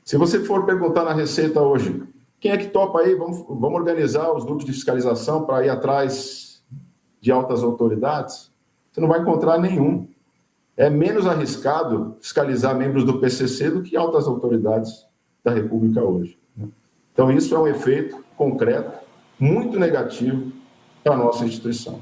Se você for perguntar na Receita hoje, quem é que topa aí? Vamos organizar os grupos de fiscalização para ir atrás de altas autoridades? Você não vai encontrar nenhum. É menos arriscado fiscalizar membros do PCC do que altas autoridades da República hoje. Então, isso é um efeito concreto, muito negativo para a nossa instituição.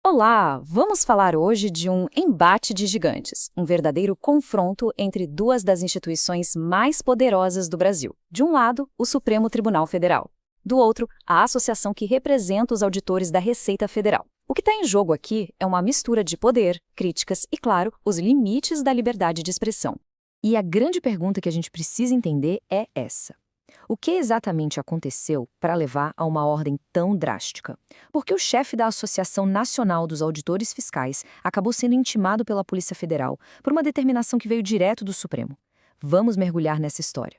Olá, vamos falar hoje de um embate de gigantes, um verdadeiro confronto entre duas das instituições mais poderosas do Brasil. De um lado, o Supremo Tribunal Federal. Do outro, a associação que representa os auditores da Receita Federal. O que está em jogo aqui é uma mistura de poder, críticas e, claro, os limites da liberdade de expressão. E a grande pergunta que a gente precisa entender é essa. O que exatamente aconteceu para levar a uma ordem tão drástica? Porque o chefe da Associação Nacional dos Auditores Fiscais acabou sendo intimado pela Polícia Federal por uma determinação que veio direto do Supremo. Vamos mergulhar nessa história.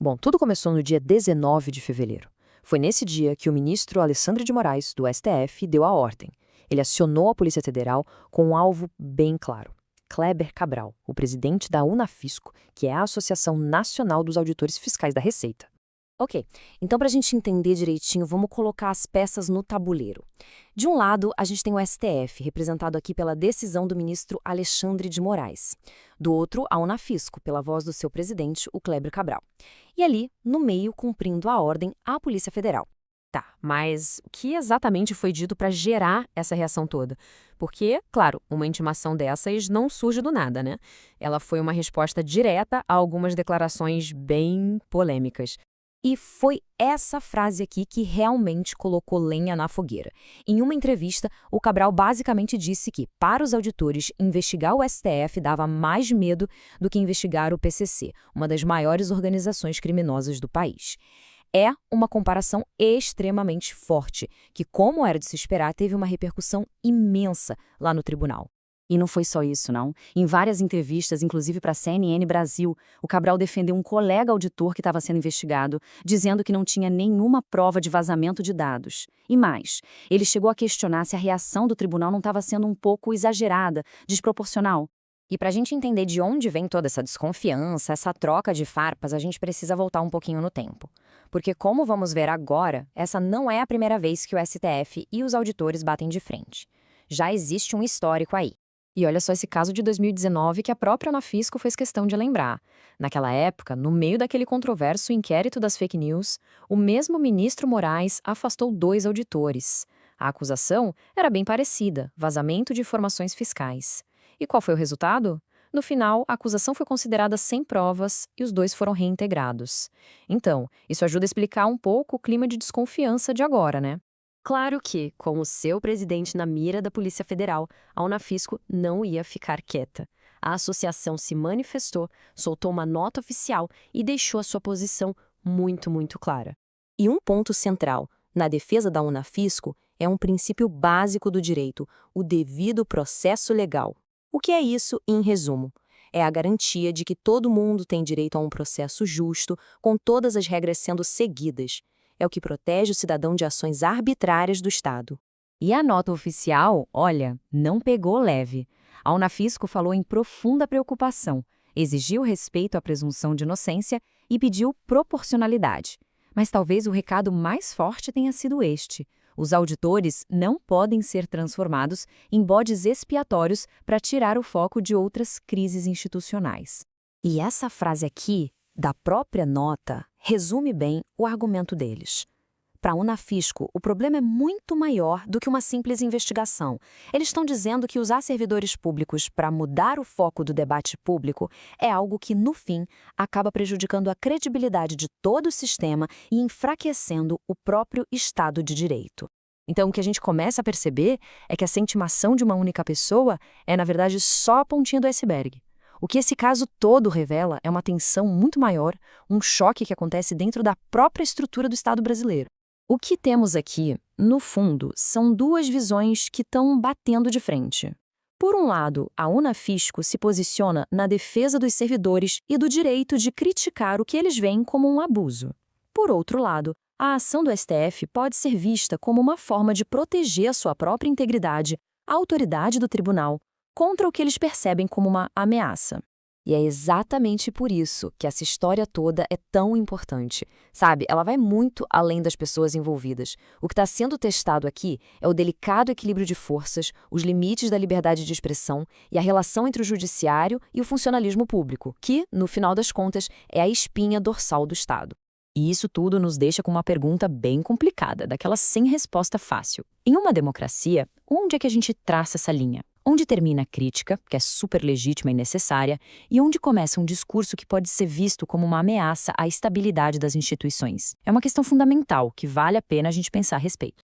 Bom, tudo começou no dia 19 de fevereiro. Foi nesse dia que o ministro Alexandre de Moraes, do STF, deu a ordem. Ele acionou a Polícia Federal com um alvo bem claro. Kleber Cabral, o presidente da Unafisco, que é a Associação Nacional dos Auditores Fiscais da Receita. Ok, então para a gente entender direitinho, vamos colocar as peças no tabuleiro. De um lado, a gente tem o STF, representado aqui pela decisão do ministro Alexandre de Moraes. Do outro, a Unafisco, pela voz do seu presidente, o Kleber Cabral. E ali, no meio, cumprindo a ordem, a Polícia Federal. Tá, mas o que exatamente foi dito para gerar essa reação toda? Porque, claro, uma intimação dessas não surge do nada, né? Ela foi uma resposta direta a algumas declarações bem polêmicas. E foi essa frase aqui que realmente colocou lenha na fogueira. Em uma entrevista, o Cabral basicamente disse que, para os auditores, investigar o STF dava mais medo do que investigar o PCC, uma das maiores organizações criminosas do país. É uma comparação extremamente forte, que, como era de se esperar, teve uma repercussão imensa lá no tribunal. E não foi só isso, não. Em várias entrevistas, inclusive para a CNN Brasil, o Cabral defendeu um colega auditor que estava sendo investigado, dizendo que não tinha nenhuma prova de vazamento de dados. E mais, ele chegou a questionar se a reação do tribunal não estava sendo um pouco exagerada, desproporcional. E para a gente entender de onde vem toda essa desconfiança, essa troca de farpas, a gente precisa voltar um pouquinho no tempo. Porque, como vamos ver agora, essa não é a primeira vez que o STF e os auditores batem de frente. Já existe um histórico aí. E olha só esse caso de 2019 que a própria Unafisco fez questão de lembrar. Naquela época, no meio daquele controverso inquérito das fake news, o mesmo ministro Moraes afastou 2 auditores. A acusação era bem parecida, vazamento de informações fiscais. E qual foi o resultado? No final, a acusação foi considerada sem provas e os 2 foram reintegrados. Então, isso ajuda a explicar um pouco o clima de desconfiança de agora, né? Claro que, com o seu presidente na mira da Polícia Federal, a Unafisco não ia ficar quieta. A associação se manifestou, soltou uma nota oficial e deixou a sua posição muito clara. E um ponto central na defesa da Unafisco é um princípio básico do direito, o devido processo legal. O que é isso, em resumo? É a garantia de que todo mundo tem direito a um processo justo, com todas as regras sendo seguidas. É o que protege o cidadão de ações arbitrárias do Estado. E a nota oficial, olha, não pegou leve. A Unafisco falou em profunda preocupação, exigiu respeito à presunção de inocência e pediu proporcionalidade. Mas talvez o recado mais forte tenha sido este. Os auditores não podem ser transformados em bodes expiatórios para tirar o foco de outras crises institucionais. E essa frase aqui, da própria nota, resume bem o argumento deles. Para a Unafisco, o problema é muito maior do que uma simples investigação. Eles estão dizendo que usar servidores públicos para mudar o foco do debate público é algo que, no fim, acaba prejudicando a credibilidade de todo o sistema e enfraquecendo o próprio Estado de Direito. Então, o que a gente começa a perceber é que essa intimação de uma única pessoa é, na verdade, só a pontinha do iceberg. O que esse caso todo revela é uma tensão muito maior, um choque que acontece dentro da própria estrutura do Estado brasileiro. O que temos aqui, no fundo, são 2 visões que estão batendo de frente. Por um lado, a Unafisco se posiciona na defesa dos servidores e do direito de criticar o que eles veem como um abuso. Por outro lado, a ação do STF pode ser vista como uma forma de proteger a sua própria integridade, a autoridade do tribunal, contra o que eles percebem como uma ameaça. E é exatamente por isso que essa história toda é tão importante. Sabe, ela vai muito além das pessoas envolvidas. O que está sendo testado aqui é o delicado equilíbrio de forças, os limites da liberdade de expressão e a relação entre o judiciário e o funcionalismo público, que, no final das contas, é a espinha dorsal do Estado. E isso tudo nos deixa com uma pergunta bem complicada, daquela sem resposta fácil. Em uma democracia, onde é que a gente traça essa linha? Onde termina a crítica, que é super legítima e necessária, e onde começa um discurso que pode ser visto como uma ameaça à estabilidade das instituições? É uma questão fundamental que vale a pena a gente pensar a respeito.